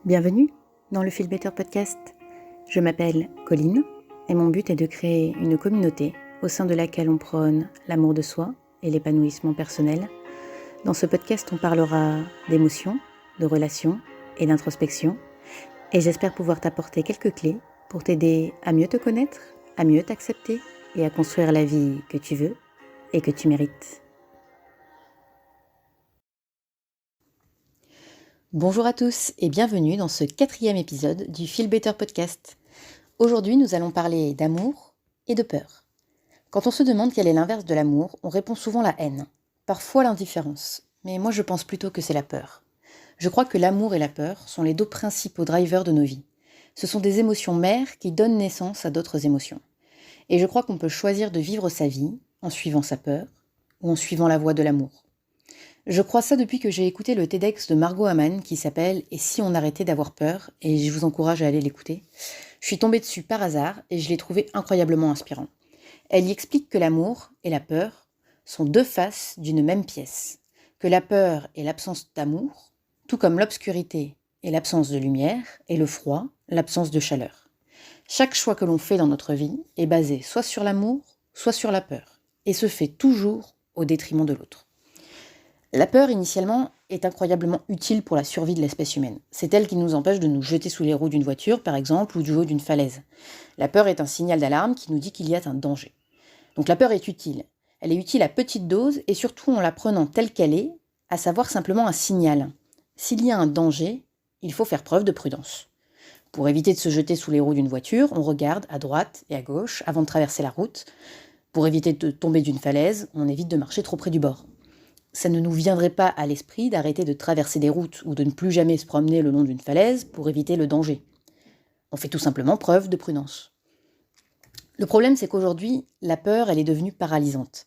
Bienvenue dans le Feel Better Podcast. Je m'appelle Colline et mon but est de créer une communauté au sein de laquelle on prône l'amour de soi et l'épanouissement personnel. Dans ce podcast, on parlera d'émotions, de relations et d'introspection. Et j'espère pouvoir t'apporter quelques clés pour t'aider à mieux te connaître, à mieux t'accepter et à construire la vie que tu veux et que tu mérites. Bonjour à tous et bienvenue dans ce 4e épisode du Feel Better Podcast. Aujourd'hui, nous allons parler d'amour et de peur. Quand on se demande quel est l'inverse de l'amour, on répond souvent la haine, parfois l'indifférence, mais moi je pense plutôt que c'est la peur. Je crois que l'amour et la peur sont les deux principaux drivers de nos vies. Ce sont des émotions mères qui donnent naissance à d'autres émotions. Et je crois qu'on peut choisir de vivre sa vie en suivant sa peur ou en suivant la voie de l'amour. Je crois ça depuis que j'ai écouté le TEDx de Margot Hamann qui s'appelle « Et si on arrêtait d'avoir peur ?» et je vous encourage à aller l'écouter. Je suis tombée dessus par hasard et je l'ai trouvé incroyablement inspirant. Elle y explique que l'amour et la peur sont deux faces d'une même pièce, que la peur est l'absence d'amour, tout comme l'obscurité est l'absence de lumière et le froid, l'absence de chaleur. Chaque choix que l'on fait dans notre vie est basé soit sur l'amour, soit sur la peur, et se fait toujours au détriment de l'autre. La peur, initialement, est incroyablement utile pour la survie de l'espèce humaine. C'est elle qui nous empêche de nous jeter sous les roues d'une voiture, par exemple, ou du haut d'une falaise. La peur est un signal d'alarme qui nous dit qu'il y a un danger. Donc la peur est utile. Elle est utile à petite dose et surtout en la prenant telle qu'elle est, à savoir simplement un signal. S'il y a un danger, il faut faire preuve de prudence. Pour éviter de se jeter sous les roues d'une voiture, on regarde à droite et à gauche avant de traverser la route. Pour éviter de tomber d'une falaise, on évite de marcher trop près du bord. Ça ne nous viendrait pas à l'esprit d'arrêter de traverser des routes ou de ne plus jamais se promener le long d'une falaise pour éviter le danger. On fait tout simplement preuve de prudence. Le problème, c'est qu'aujourd'hui, la peur, elle est devenue paralysante.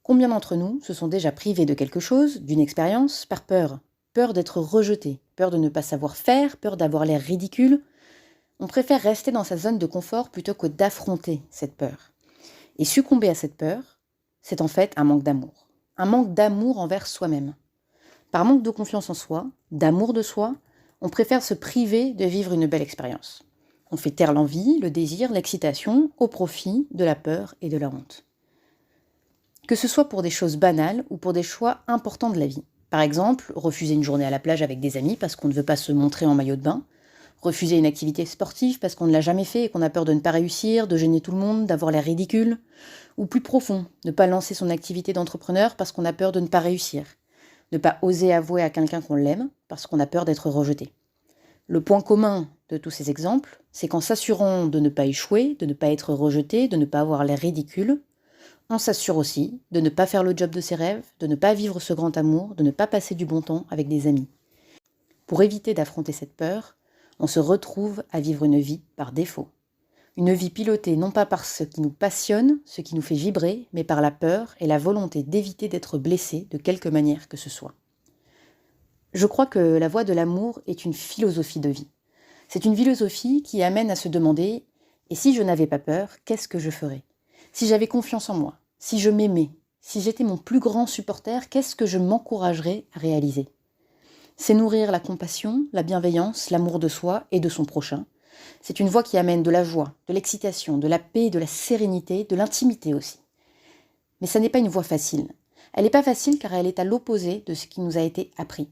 Combien d'entre nous se sont déjà privés de quelque chose, d'une expérience, par peur ? Peur d'être rejeté, peur de ne pas savoir faire, peur d'avoir l'air ridicule. On préfère rester dans sa zone de confort plutôt que d'affronter cette peur. Et succomber à cette peur, c'est en fait un manque d'amour. Un manque d'amour envers soi-même. Par manque de confiance en soi, d'amour de soi, on préfère se priver de vivre une belle expérience. On fait taire l'envie, le désir, l'excitation, au profit de la peur et de la honte. Que ce soit pour des choses banales ou pour des choix importants de la vie. Par exemple, refuser une journée à la plage avec des amis parce qu'on ne veut pas se montrer en maillot de bain, refuser une activité sportive parce qu'on ne l'a jamais fait et qu'on a peur de ne pas réussir, de gêner tout le monde, d'avoir l'air ridicule. Ou plus profond, ne pas lancer son activité d'entrepreneur parce qu'on a peur de ne pas réussir. Ne pas oser avouer à quelqu'un qu'on l'aime parce qu'on a peur d'être rejeté. Le point commun de tous ces exemples, c'est qu'en s'assurant de ne pas échouer, de ne pas être rejeté, de ne pas avoir l'air ridicule, on s'assure aussi de ne pas faire le job de ses rêves, de ne pas vivre ce grand amour, de ne pas passer du bon temps avec des amis. Pour éviter d'affronter cette peur, on se retrouve à vivre une vie par défaut. Une vie pilotée non pas par ce qui nous passionne, ce qui nous fait vibrer, mais par la peur et la volonté d'éviter d'être blessé de quelque manière que ce soit. Je crois que la voie de l'amour est une philosophie de vie. C'est une philosophie qui amène à se demander « Et si je n'avais pas peur, qu'est-ce que je ferais ? Si j'avais confiance en moi, si je m'aimais, si j'étais mon plus grand supporter, qu'est-ce que je m'encouragerais à réaliser ?» C'est nourrir la compassion, la bienveillance, l'amour de soi et de son prochain. C'est une voie qui amène de la joie, de l'excitation, de la paix, de la sérénité, de l'intimité aussi. Mais ça n'est pas une voie facile. Elle n'est pas facile car elle est à l'opposé de ce qui nous a été appris.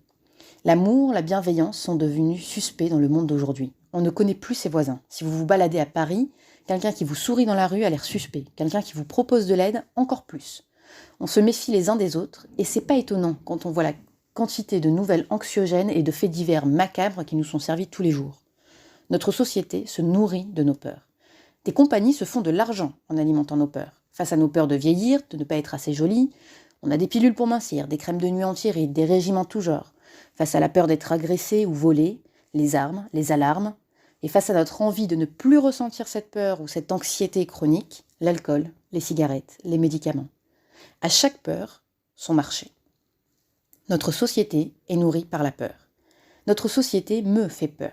L'amour, la bienveillance sont devenus suspects dans le monde d'aujourd'hui. On ne connaît plus ses voisins. Si vous vous baladez à Paris, quelqu'un qui vous sourit dans la rue a l'air suspect. Quelqu'un qui vous propose de l'aide, encore plus. On se méfie les uns des autres et c'est pas étonnant quand on voit la quantité de nouvelles anxiogènes et de faits divers macabres qui nous sont servis tous les jours. Notre société se nourrit de nos peurs. Des compagnies se font de l'argent en alimentant nos peurs. Face à nos peurs de vieillir, de ne pas être assez jolie, on a des pilules pour mincir, des crèmes de nuit anti-rides, des régimes en tout genre. Face à la peur d'être agressé ou volé, les armes, les alarmes. Et face à notre envie de ne plus ressentir cette peur ou cette anxiété chronique, l'alcool, les cigarettes, les médicaments. À chaque peur, son marché. Notre société est nourrie par la peur. Notre société me fait peur.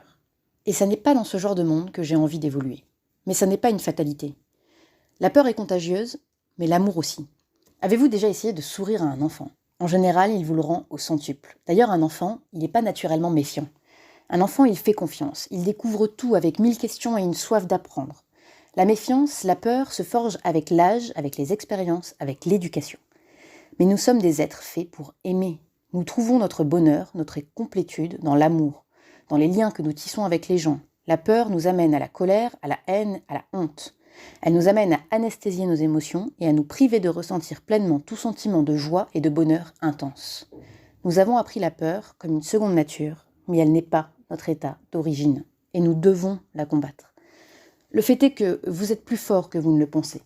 Et ça n'est pas dans ce genre de monde que j'ai envie d'évoluer. Mais ça n'est pas une fatalité. La peur est contagieuse, mais l'amour aussi. Avez-vous déjà essayé de sourire à un enfant ? En général, il vous le rend au centuple. D'ailleurs, un enfant, il n'est pas naturellement méfiant. Un enfant, il fait confiance, il découvre tout avec 1000 questions et une soif d'apprendre. La méfiance, la peur se forgent avec l'âge, avec les expériences, avec l'éducation. Mais nous sommes des êtres faits pour aimer. Nous trouvons notre bonheur, notre complétude dans l'amour, dans les liens que nous tissons avec les gens. La peur nous amène à la colère, à la haine, à la honte. Elle nous amène à anesthésier nos émotions et à nous priver de ressentir pleinement tout sentiment de joie et de bonheur intense. Nous avons appris la peur comme une seconde nature, mais elle n'est pas notre état d'origine, et nous devons la combattre. Le fait est que vous êtes plus fort que vous ne le pensez.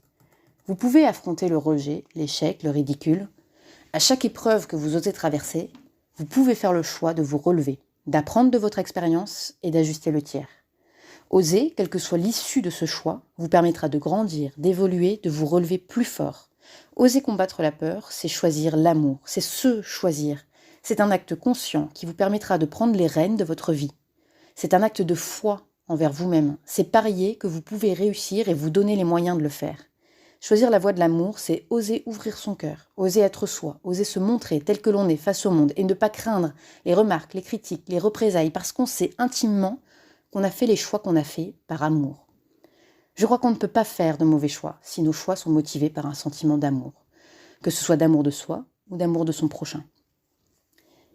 Vous pouvez affronter le rejet, l'échec, le ridicule. À chaque épreuve que vous osez traverser, vous pouvez faire le choix de vous relever, d'apprendre de votre expérience et d'ajuster le tir. Oser, quelle que soit l'issue de ce choix, vous permettra de grandir, d'évoluer, de vous relever plus fort. Oser combattre la peur, c'est choisir l'amour, c'est se choisir. C'est un acte conscient qui vous permettra de prendre les rênes de votre vie. C'est un acte de foi envers vous-même. C'est parier que vous pouvez réussir et vous donner les moyens de le faire. Choisir la voie de l'amour, c'est oser ouvrir son cœur, oser être soi, oser se montrer tel que l'on est face au monde et ne pas craindre les remarques, les critiques, les représailles, parce qu'on sait intimement qu'on a fait les choix qu'on a faits par amour. Je crois qu'on ne peut pas faire de mauvais choix si nos choix sont motivés par un sentiment d'amour, que ce soit d'amour de soi ou d'amour de son prochain.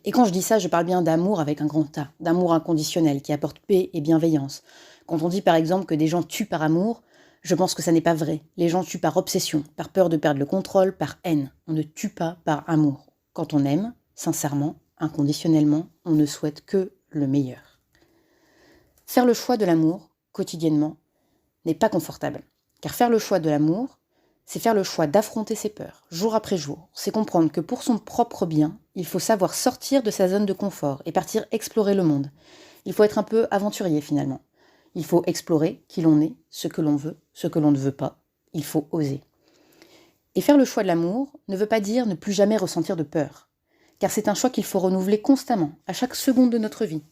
Et quand je dis ça, je parle bien d'amour avec un grand A, d'amour inconditionnel qui apporte paix et bienveillance. Quand on dit par exemple que des gens tuent par amour, je pense que ça n'est pas vrai. Les gens tuent par obsession, par peur de perdre le contrôle, par haine. On ne tue pas par amour. Quand on aime, sincèrement, inconditionnellement, on ne souhaite que le meilleur. Faire le choix de l'amour, quotidiennement, n'est pas confortable. Car faire le choix de l'amour, c'est faire le choix d'affronter ses peurs, jour après jour. C'est comprendre que pour son propre bien, il faut savoir sortir de sa zone de confort et partir explorer le monde. Il faut être un peu aventurier finalement. Il faut explorer qui l'on est, ce que l'on veut, ce que l'on ne veut pas. Il faut oser. Et faire le choix de l'amour ne veut pas dire ne plus jamais ressentir de peur. Car c'est un choix qu'il faut renouveler constamment, à chaque seconde de notre vie.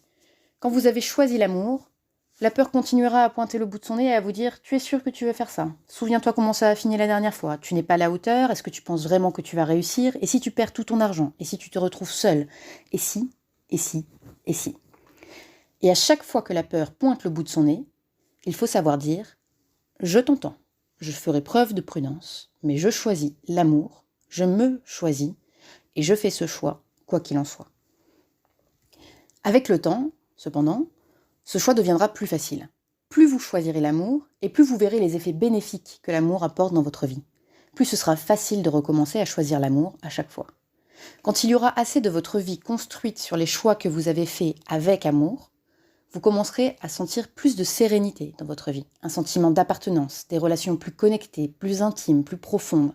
Quand vous avez choisi l'amour, la peur continuera à pointer le bout de son nez et à vous dire « Tu es sûr que tu veux faire ça ? Souviens-toi comment ça a fini la dernière fois. Tu n'es pas à la hauteur. Est-ce que tu penses vraiment que tu vas réussir ? Et si tu perds tout ton argent ? Et si tu te retrouves seul ? Et si ? Et si ? Et si ?» Et à chaque fois que la peur pointe le bout de son nez, il faut savoir dire « Je t'entends. Je ferai preuve de prudence, mais je choisis l'amour. Je me choisis et je fais ce choix, quoi qu'il en soit. » Avec le temps, cependant, ce choix deviendra plus facile. Plus vous choisirez l'amour, et plus vous verrez les effets bénéfiques que l'amour apporte dans votre vie. Plus ce sera facile de recommencer à choisir l'amour à chaque fois. Quand il y aura assez de votre vie construite sur les choix que vous avez faits avec amour, vous commencerez à sentir plus de sérénité dans votre vie. Un sentiment d'appartenance, des relations plus connectées, plus intimes, plus profondes.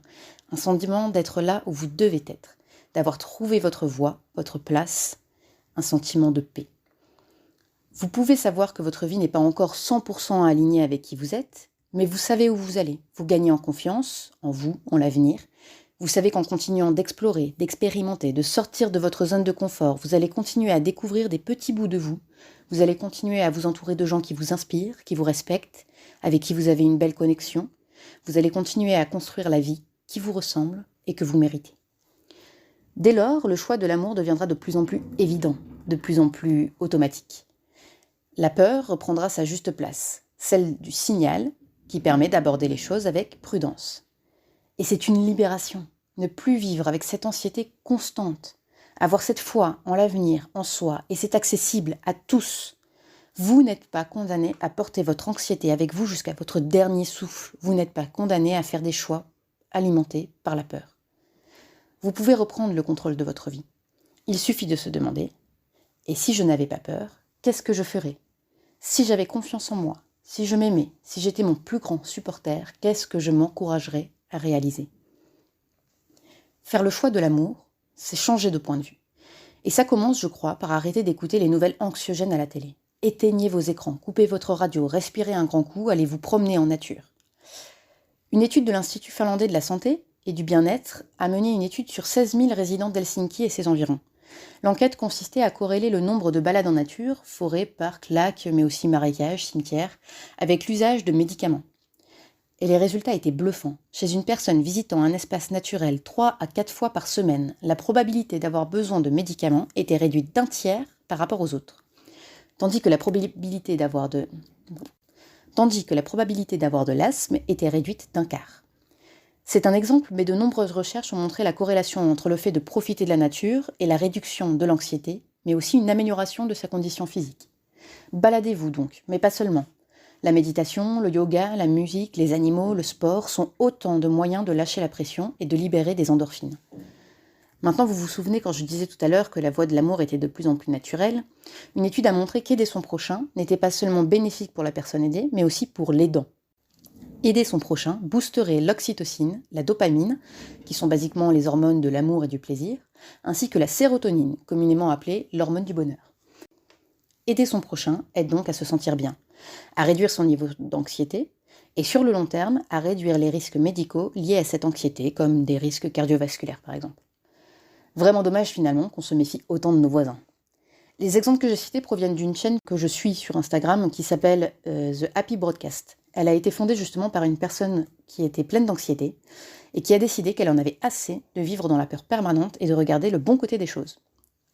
Un sentiment d'être là où vous devez être, d'avoir trouvé votre voie, votre place. Un sentiment de paix. Vous pouvez savoir que votre vie n'est pas encore 100% alignée avec qui vous êtes, mais vous savez où vous allez. Vous gagnez en confiance, en vous, en l'avenir. Vous savez qu'en continuant d'explorer, d'expérimenter, de sortir de votre zone de confort, vous allez continuer à découvrir des petits bouts de vous. Vous allez continuer à vous entourer de gens qui vous inspirent, qui vous respectent, avec qui vous avez une belle connexion. Vous allez continuer à construire la vie qui vous ressemble et que vous méritez. Dès lors, le choix de l'amour deviendra de plus en plus évident, de plus en plus automatique. La peur reprendra sa juste place, celle du signal qui permet d'aborder les choses avec prudence. Et c'est une libération, ne plus vivre avec cette anxiété constante, avoir cette foi en l'avenir, en soi, et c'est accessible à tous. Vous n'êtes pas condamné à porter votre anxiété avec vous jusqu'à votre dernier souffle. Vous n'êtes pas condamné à faire des choix alimentés par la peur. Vous pouvez reprendre le contrôle de votre vie. Il suffit de se demander « Et si je n'avais pas peur, qu'est-ce que je ferais ? Si j'avais confiance en moi, si je m'aimais, si j'étais mon plus grand supporter, qu'est-ce que je m'encouragerais à réaliser ?» Faire le choix de l'amour, c'est changer de point de vue. Et ça commence, je crois, par arrêter d'écouter les nouvelles anxiogènes à la télé. Éteignez vos écrans, coupez votre radio, respirez un grand coup, allez vous promener en nature. Une étude de l'Institut finlandais de la santé et du bien-être a mené une étude sur 16 000 résidents d'Helsinki et ses environs. L'enquête consistait à corréler le nombre de balades en nature, forêts, parcs, lacs, mais aussi marécages, cimetières, avec l'usage de médicaments. Et les résultats étaient bluffants. Chez une personne visitant un espace naturel 3 à 4 fois par semaine, la probabilité d'avoir besoin de médicaments était réduite d'1 tiers par rapport aux autres. tandis que la probabilité d'avoir de l'asthme était réduite d'un quart. C'est un exemple, mais de nombreuses recherches ont montré la corrélation entre le fait de profiter de la nature et la réduction de l'anxiété, mais aussi une amélioration de sa condition physique. Baladez-vous donc, mais pas seulement. La méditation, le yoga, la musique, les animaux, le sport sont autant de moyens de lâcher la pression et de libérer des endorphines. Maintenant, vous vous souvenez quand je disais tout à l'heure que la voie de l'amour était de plus en plus naturelle. Une étude a montré qu'aider son prochain n'était pas seulement bénéfique pour la personne aidée, mais aussi pour l'aidant. Aider son prochain boosterait l'oxytocine, la dopamine, qui sont basiquement les hormones de l'amour et du plaisir, ainsi que la sérotonine, communément appelée l'hormone du bonheur. Aider son prochain aide donc à se sentir bien, à réduire son niveau d'anxiété, et sur le long terme, à réduire les risques médicaux liés à cette anxiété, comme des risques cardiovasculaires par exemple. Vraiment dommage finalement qu'on se méfie autant de nos voisins. Les exemples que j'ai cités proviennent d'une chaîne que je suis sur Instagram qui s'appelle The Happy Broadcast. Elle a été fondée justement par une personne qui était pleine d'anxiété et qui a décidé qu'elle en avait assez de vivre dans la peur permanente et de regarder le bon côté des choses.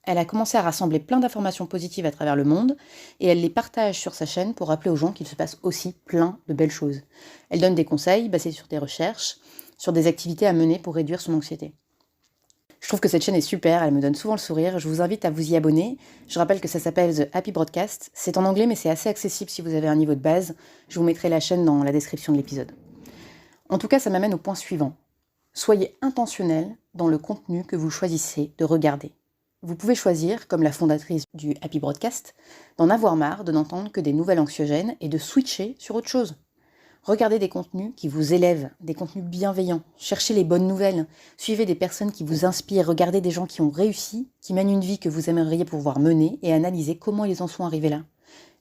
Elle a commencé à rassembler plein d'informations positives à travers le monde et elle les partage sur sa chaîne pour rappeler aux gens qu'il se passe aussi plein de belles choses. Elle donne des conseils basés sur des recherches, sur des activités à mener pour réduire son anxiété. Je trouve que cette chaîne est super, elle me donne souvent le sourire, je vous invite à vous y abonner. Je rappelle que ça s'appelle The Happy Broadcast, c'est en anglais mais c'est assez accessible si vous avez un niveau de base. Je vous mettrai la chaîne dans la description de l'épisode. En tout cas, ça m'amène au point suivant. Soyez intentionnel dans le contenu que vous choisissez de regarder. Vous pouvez choisir, comme la fondatrice du Happy Broadcast, d'en avoir marre de n'entendre que des nouvelles anxiogènes et de switcher sur autre chose. Regardez des contenus qui vous élèvent, des contenus bienveillants. Cherchez les bonnes nouvelles. Suivez des personnes qui vous inspirent. Regardez des gens qui ont réussi, qui mènent une vie que vous aimeriez pouvoir mener et analysez comment ils en sont arrivés là.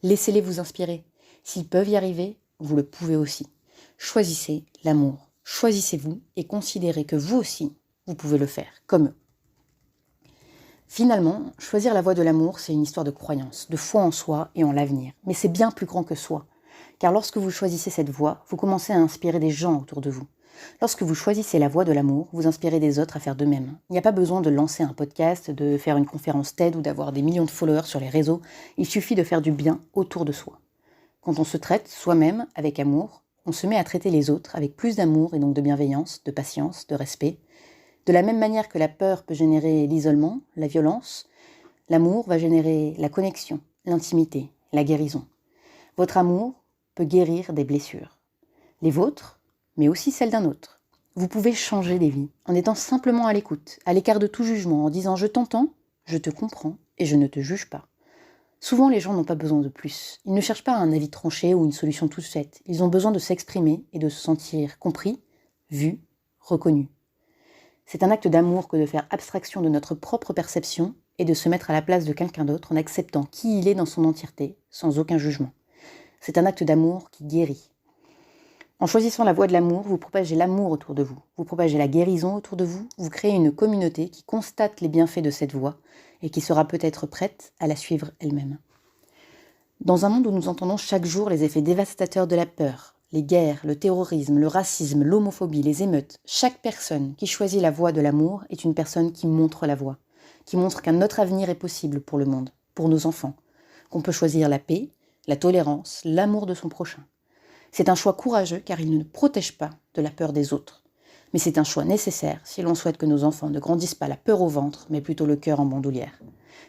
Laissez-les vous inspirer. S'ils peuvent y arriver, vous le pouvez aussi. Choisissez l'amour. Choisissez-vous et considérez que vous aussi, vous pouvez le faire, comme eux. Finalement, choisir la voie de l'amour, c'est une histoire de croyance, de foi en soi et en l'avenir. Mais c'est bien plus grand que soi. Car lorsque vous choisissez cette voie, vous commencez à inspirer des gens autour de vous. Lorsque vous choisissez la voie de l'amour, vous inspirez des autres à faire de même. Il n'y a pas besoin de lancer un podcast, de faire une conférence TED ou d'avoir des millions de followers sur les réseaux. Il suffit de faire du bien autour de soi. Quand on se traite soi-même avec amour, on se met à traiter les autres avec plus d'amour et donc de bienveillance, de patience, de respect. De la même manière que la peur peut générer l'isolement, la violence, l'amour va générer la connexion, l'intimité, la guérison. Votre amour peut guérir des blessures. Les vôtres, mais aussi celles d'un autre. Vous pouvez changer des vies en étant simplement à l'écoute, à l'écart de tout jugement, en disant « je t'entends, je te comprends et je ne te juge pas ». Souvent, les gens n'ont pas besoin de plus. Ils ne cherchent pas un avis tranché ou une solution toute faite. Ils ont besoin de s'exprimer et de se sentir compris, vu, reconnu. C'est un acte d'amour que de faire abstraction de notre propre perception et de se mettre à la place de quelqu'un d'autre en acceptant qui il est dans son entièreté, sans aucun jugement. C'est un acte d'amour qui guérit. En choisissant la voie de l'amour, vous propagez l'amour autour de vous, vous propagez la guérison autour de vous, vous créez une communauté qui constate les bienfaits de cette voie et qui sera peut-être prête à la suivre elle-même. Dans un monde où nous entendons chaque jour les effets dévastateurs de la peur, les guerres, le terrorisme, le racisme, l'homophobie, les émeutes, chaque personne qui choisit la voie de l'amour est une personne qui montre la voie, qui montre qu'un autre avenir est possible pour le monde, pour nos enfants, qu'on peut choisir la paix, la tolérance, l'amour de son prochain. C'est un choix courageux car il ne protège pas de la peur des autres. Mais c'est un choix nécessaire si l'on souhaite que nos enfants ne grandissent pas la peur au ventre, mais plutôt le cœur en bandoulière.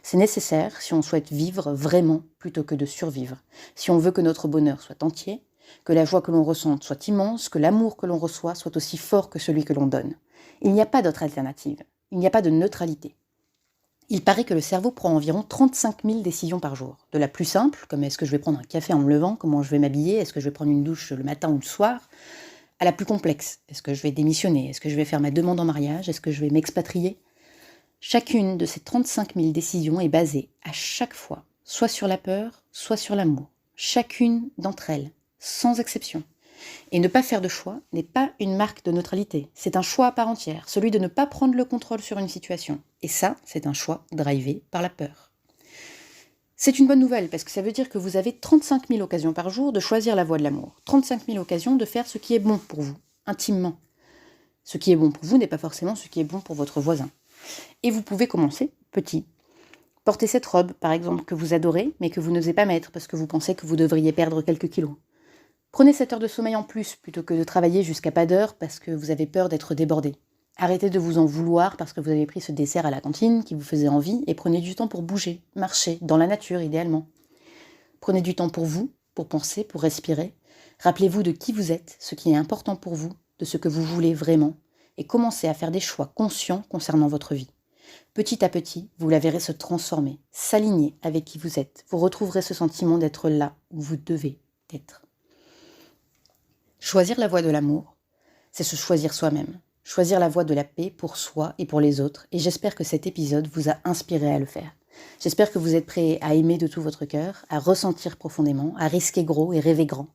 C'est nécessaire si on souhaite vivre vraiment plutôt que de survivre, si on veut que notre bonheur soit entier, que la joie que l'on ressente soit immense, que l'amour que l'on reçoit soit aussi fort que celui que l'on donne. Il n'y a pas d'autre alternative, il n'y a pas de neutralité. Il paraît que le cerveau prend environ 35 000 décisions par jour. De la plus simple, comme est-ce que je vais prendre un café en me levant, comment je vais m'habiller, est-ce que je vais prendre une douche le matin ou le soir, à la plus complexe, est-ce que je vais démissionner, est-ce que je vais faire ma demande en mariage, est-ce que je vais m'expatrier. Chacune de ces 35 000 décisions est basée à chaque fois, soit sur la peur, soit sur l'amour. Chacune d'entre elles, sans exception. Et ne pas faire de choix n'est pas une marque de neutralité. C'est un choix à part entière, celui de ne pas prendre le contrôle sur une situation. Et ça, c'est un choix drivé par la peur. C'est une bonne nouvelle, parce que ça veut dire que vous avez 35 000 occasions par jour de choisir la voie de l'amour. 35 000 occasions de faire ce qui est bon pour vous, intimement. Ce qui est bon pour vous n'est pas forcément ce qui est bon pour votre voisin. Et vous pouvez commencer petit. Portez cette robe, par exemple, que vous adorez, mais que vous n'osez pas mettre parce que vous pensez que vous devriez perdre quelques kilos. Prenez 7 heures de sommeil en plus plutôt que de travailler jusqu'à pas d'heure parce que vous avez peur d'être débordé. Arrêtez de vous en vouloir parce que vous avez pris ce dessert à la cantine qui vous faisait envie et prenez du temps pour bouger, marcher, dans la nature idéalement. Prenez du temps pour vous, pour penser, pour respirer. Rappelez-vous de qui vous êtes, ce qui est important pour vous, de ce que vous voulez vraiment, et commencez à faire des choix conscients concernant votre vie. Petit à petit, vous la verrez se transformer, s'aligner avec qui vous êtes. Vous retrouverez ce sentiment d'être là où vous devez être. Choisir la voie de l'amour, c'est se choisir soi-même. Choisir la voie de la paix pour soi et pour les autres. Et j'espère que cet épisode vous a inspiré à le faire. J'espère que vous êtes prêts à aimer de tout votre cœur, à ressentir profondément, à risquer gros et rêver grand.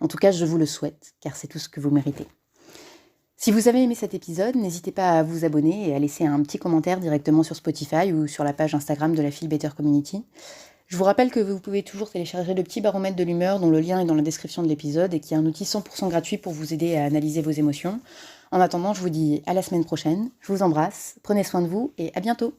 En tout cas, je vous le souhaite, car c'est tout ce que vous méritez. Si vous avez aimé cet épisode, n'hésitez pas à vous abonner et à laisser un petit commentaire directement sur Spotify ou sur la page Instagram de la Feel Better Community. Je vous rappelle que vous pouvez toujours télécharger le petit baromètre de l'humeur dont le lien est dans la description de l'épisode et qui est un outil 100% gratuit pour vous aider à analyser vos émotions. En attendant, je vous dis à la semaine prochaine, je vous embrasse, prenez soin de vous et à bientôt.